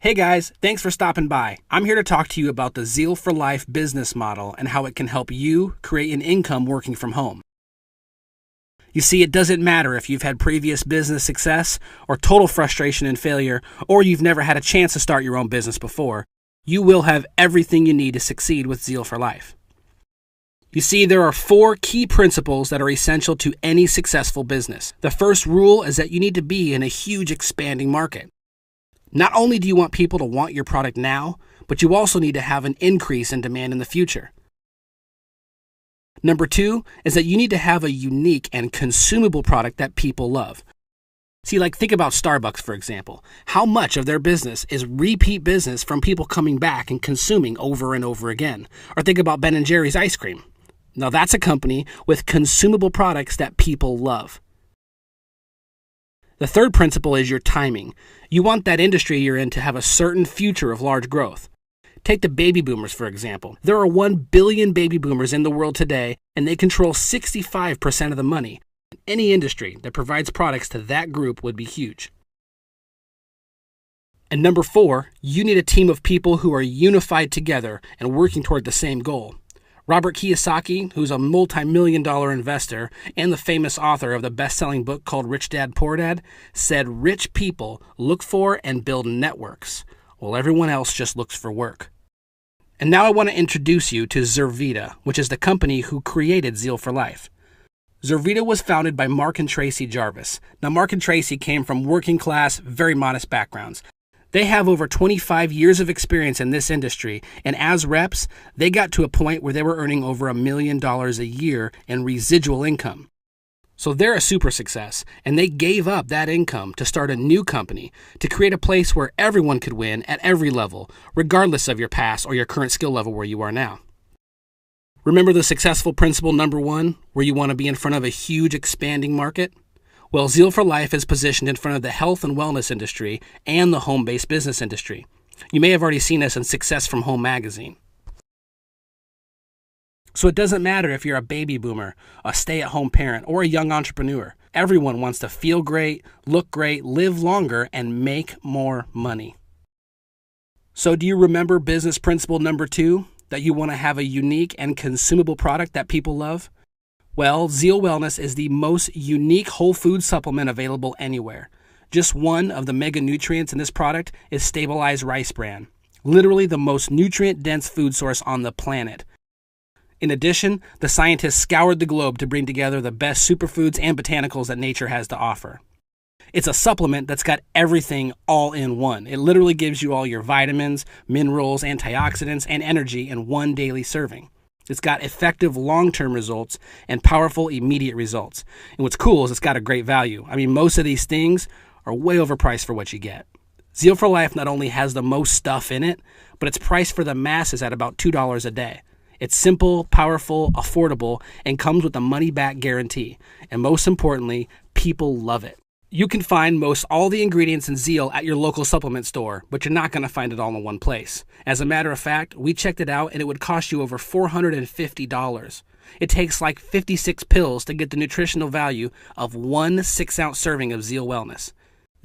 Hey guys, thanks for stopping by. I'm here to talk to you about the Zeal for Life business model and how it can help you create an income working from home. You see, it doesn't matter if you've had previous business success or total frustration and failure, or you've never had a chance to start your own business before. You will have everything you need to succeed with Zeal for Life. You see, there are 4 key principles that are essential to any successful business. The first rule is that you need to be in a huge expanding market. Not only do you want people to want your product now, but you also need to have an increase in demand in the future. Number 2 is that you need to have a unique and consumable product that people love. See, think about Starbucks, for example. How much of their business is repeat business from people coming back and consuming over and over again? Or think about Ben & Jerry's ice cream. Now that's a company with consumable products that people love. The third principle is your timing. You want that industry you're in to have a certain future of large growth. Take the baby boomers, for example. There are 1 billion baby boomers in the world today, and they control 65% of the money. Any industry that provides products to that group would be huge. And number 4, you need a team of people who are unified together and working toward the same goal. Robert Kiyosaki, who's a multi-million-dollar investor and the famous author of the best-selling book called Rich Dad, Poor Dad, said rich people look for and build networks, while everyone else just looks for work. And now I want to introduce you to Zurvita, which is the company who created Zeal for Life. Zurvita was founded by Mark and Tracy Jarvis. Now, Mark and Tracy came from working-class, very modest backgrounds. They have over 25 years of experience in this industry, and as reps, they got to a point where they were earning over $1 million a year in residual income. So they're a super success, and they gave up that income to start a new company to create a place where everyone could win at every level, regardless of your past or your current skill level where you are now. Remember the successful principle number 1, where you want to be in front of a huge expanding market? Well, Zeal for Life is positioned in front of the health and wellness industry and the home-based business industry. You may have already seen us in Success from Home magazine. So it doesn't matter if you're a baby boomer, a stay-at-home parent, or a young entrepreneur. Everyone wants to feel great, look great, live longer, and make more money. So do you remember business principle number 2, that you want to have a unique and consumable product that people love? Well, Zeal Wellness is the most unique whole food supplement available anywhere. Just one of the mega nutrients in this product is stabilized rice bran, literally the most nutrient-dense food source on the planet. In addition, the scientists scoured the globe to bring together the best superfoods and botanicals that nature has to offer. It's a supplement that's got everything all in one. It literally gives you all your vitamins, minerals, antioxidants, and energy in one daily serving. It's got effective long-term results and powerful immediate results. And what's cool is it's got a great value. I mean, most of these things are way overpriced for what you get. Zeal for Life not only has the most stuff in it, but it's priced for the masses at about $2 a day. It's simple, powerful, affordable, and comes with a money-back guarantee. And most importantly, people love it. You can find most all the ingredients in Zeal at your local supplement store, but you're not going to find it all in one place. As a matter of fact, we checked it out and it would cost you over $450. It takes 56 pills to get the nutritional value of 1 6-ounce serving of Zeal Wellness.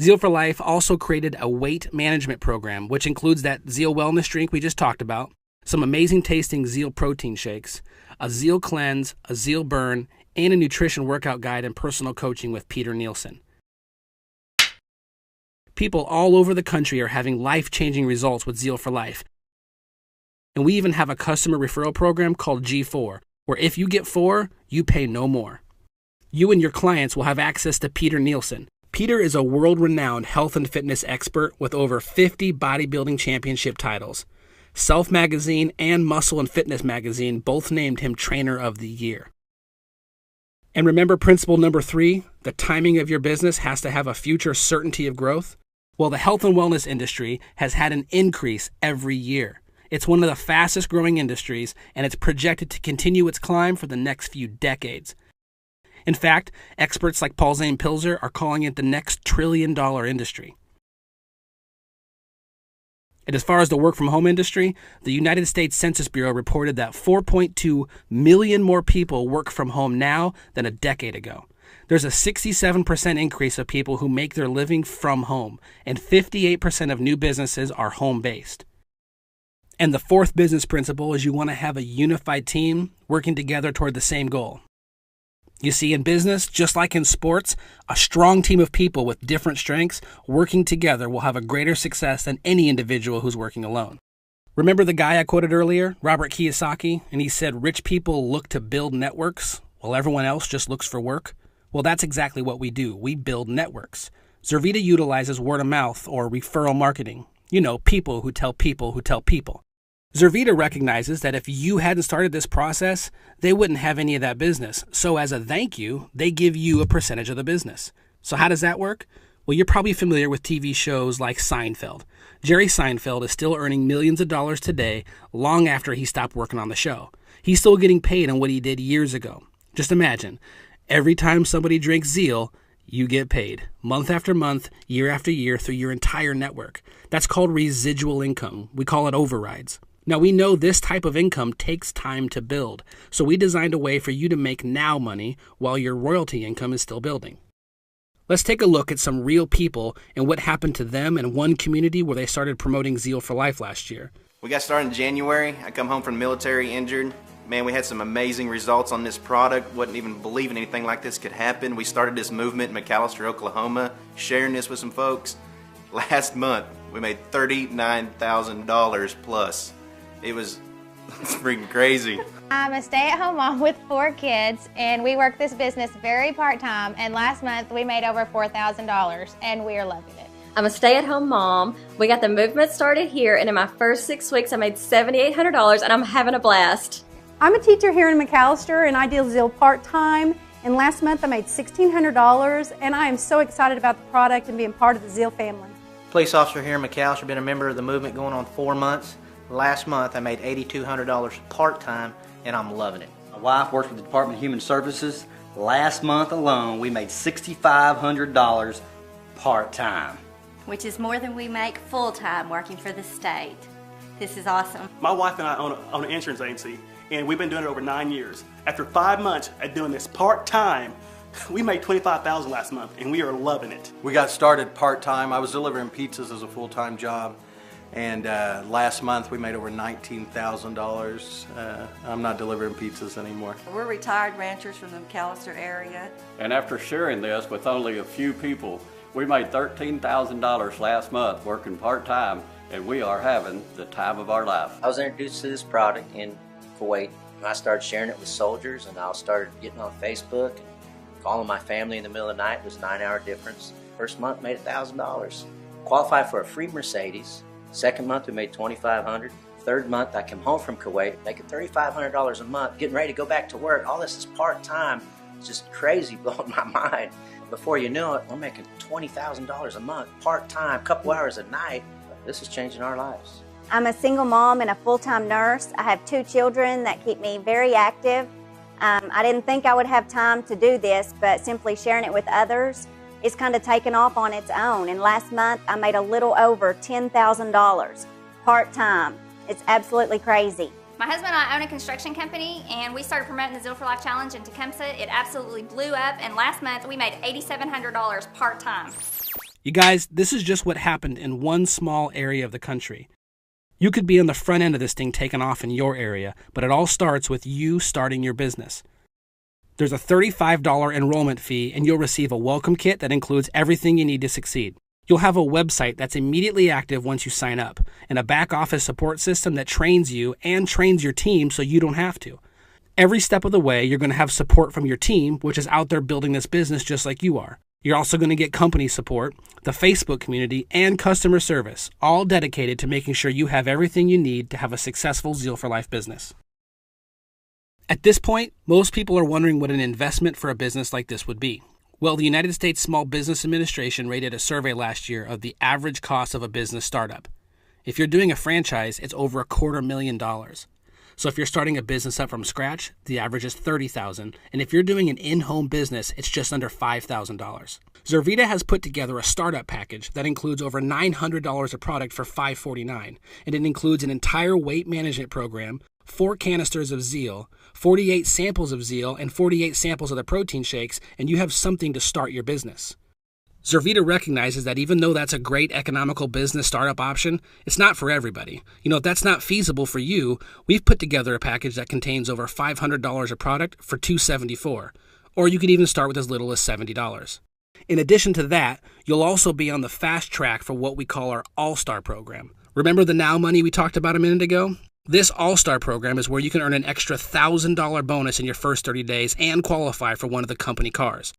Zeal for Life also created a weight management program, which includes that Zeal Wellness drink we just talked about, some amazing tasting Zeal protein shakes, a Zeal cleanse, a Zeal burn, and a nutrition workout guide and personal coaching with Peter Nielsen. People all over the country are having life-changing results with Zeal for Life. And we even have a customer referral program called G4, where if you get 4, you pay no more. You and your clients will have access to Peter Nielsen. Peter is a world-renowned health and fitness expert with over 50 bodybuilding championship titles. Self Magazine and Muscle and Fitness Magazine both named him Trainer of the Year. And remember principle number 3, the timing of your business has to have a future certainty of growth? Well, the health and wellness industry has had an increase every year. It's one of the fastest growing industries, and it's projected to continue its climb for the next few decades. In fact, experts like Paul Zane Pilzer are calling it the next trillion-dollar industry. And as far as the work-from-home industry, the United States Census Bureau reported that 4.2 million more people work from home now than a decade ago. There's a 67% increase of people who make their living from home, and 58% of new businesses are home-based. And the fourth business principle is you want to have a unified team working together toward the same goal. You see, in business, just like in sports, a strong team of people with different strengths working together will have a greater success than any individual who's working alone. Remember the guy I quoted earlier, Robert Kiyosaki, and he said rich people look to build networks while everyone else just looks for work? Well, that's exactly what we do. We build networks. Zurvita utilizes word of mouth or referral marketing. You know, people who tell people who tell people. Zurvita recognizes that if you hadn't started this process, they wouldn't have any of that business. So as a thank you, they give you a percentage of the business. So how does that work? Well, you're probably familiar with TV shows like Seinfeld. Jerry Seinfeld is still earning millions of dollars today, long after he stopped working on the show. He's still getting paid on what he did years ago. Just imagine, every time somebody drinks Zeal, you get paid, month after month, year after year, through your entire network. That's called residual income. We call it overrides. Now, we know this type of income takes time to build, so we designed a way for you to make now money while your royalty income is still building. Let's take a look at some real people and what happened to them in one community where they started promoting Zeal for Life last year. We got started in January. I come home from the military injured. Man, we had some amazing results on this product. Wasn't even believing anything like this could happen. We started this movement in McAlester, Oklahoma, sharing this with some folks. Last month, we made $39,000 plus. It was freaking crazy. I'm a stay-at-home mom with 4 kids, and we work this business very part-time, and last month we made over $4,000, and we are loving it. I'm a stay-at-home mom. We got the movement started here, and in my first 6 weeks I made $7,800, and I'm having a blast. I'm a teacher here in McAlester, and I deal Zeal part-time, and last month I made $1,600, and I am so excited about the product and being part of the Zeal family. Police officer here in McAlester, been a member of the movement going on 4 months. Last month I made $8,200 part-time, and I'm loving it. My wife works with the Department of Human Services. Last month alone, we made $6,500 part-time. Which is more than we make full-time working for the state. This is awesome. My wife and I own an insurance agency, and we've been doing it over 9 years. After 5 months at doing this part-time, we made $25,000 last month, and we are loving it. We got started part-time. I was delivering pizzas as a full-time job. And last month we made over $19,000. I'm not delivering pizzas anymore. We're retired ranchers from the McAlester area. And after sharing this with only a few people, we made $13,000 last month working part-time, and we are having the time of our life. I was introduced to this product in Kuwait, and I started sharing it with soldiers, and I started getting on Facebook and calling my family in the middle of the night. It was a 9-hour difference. First month made $1,000. Qualified for a free Mercedes. Second month we made $2,500. Third month I came home from Kuwait making $3,500 a month, getting ready to go back to work. All this is part-time. It's just crazy, blowing my mind. Before you knew it, we're making $20,000 a month, part-time, couple hours a night. This is changing our lives. I'm a single mom and a full-time nurse. I have 2 children that keep me very active. I didn't think I would have time to do this, but simply sharing it with others, it's kind of taken off on its own. And last month, I made a little over $10,000 part-time. It's absolutely crazy. My husband and I own a construction company, and we started promoting the Zeal for Life Challenge in Tecumseh. It absolutely blew up, and last month we made $8,700 part-time. You guys, this is just what happened in one small area of the country. You could be on the front end of this thing taking off in your area, but it all starts with you starting your business. There's a $35 enrollment fee, and you'll receive a welcome kit that includes everything you need to succeed. You'll have a website that's immediately active once you sign up, and a back office support system that trains you and trains your team so you don't have to. Every step of the way, you're going to have support from your team, which is out there building this business just like you are. You're also going to get company support, the Facebook community, and customer service, all dedicated to making sure you have everything you need to have a successful Zeal for Life business. At this point, most people are wondering what an investment for a business like this would be. Well, the United States Small Business Administration rated a survey last year of the average cost of a business startup. If you're doing a franchise, it's over $250,000. So if you're starting a business up from scratch, the average is $30,000, and if you're doing an in-home business, it's just under $5,000. Zurvita has put together a startup package that includes over $900 of product for $549, and it includes an entire weight management program, 4 canisters of Zeal, 48 samples of Zeal, and 48 samples of the protein shakes, and you have something to start your business. Zurvita recognizes that even though that's a great economical business startup option, it's not for everybody. If that's not feasible for you, we've put together a package that contains over $500 of product for $274, or you could even start with as little as $70. In addition to that, you'll also be on the fast track for what we call our All-Star program. Remember the Now Money we talked about a minute ago? This All-Star program is where you can earn an extra $1,000 bonus in your first 30 days and qualify for one of the company cars.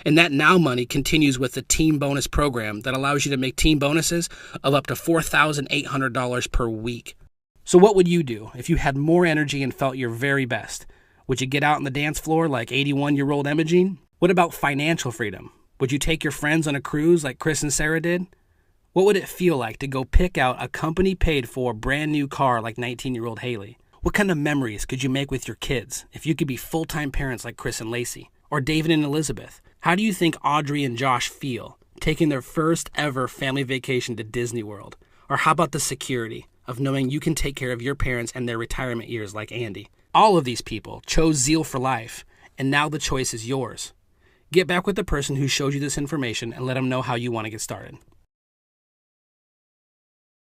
And that Now Money continues with the Team Bonus program that allows you to make team bonuses of up to $4,800 per week. So what would you do if you had more energy and felt your very best? Would you get out on the dance floor like 81-year-old Imogene? What about financial freedom? Would you take your friends on a cruise like Chris and Sarah did? What would it feel like to go pick out a company-paid-for brand new car like 19-year-old Haley? What kind of memories could you make with your kids if you could be full-time parents like Chris and Lacey? Or David and Elizabeth? How do you think Audrey and Josh feel taking their first ever family vacation to Disney World? Or how about the security of knowing you can take care of your parents and their retirement years like Andy? All of these people chose Zeal for life, and now the choice is yours. Get back with the person who showed you this information and let them know how you want to get started.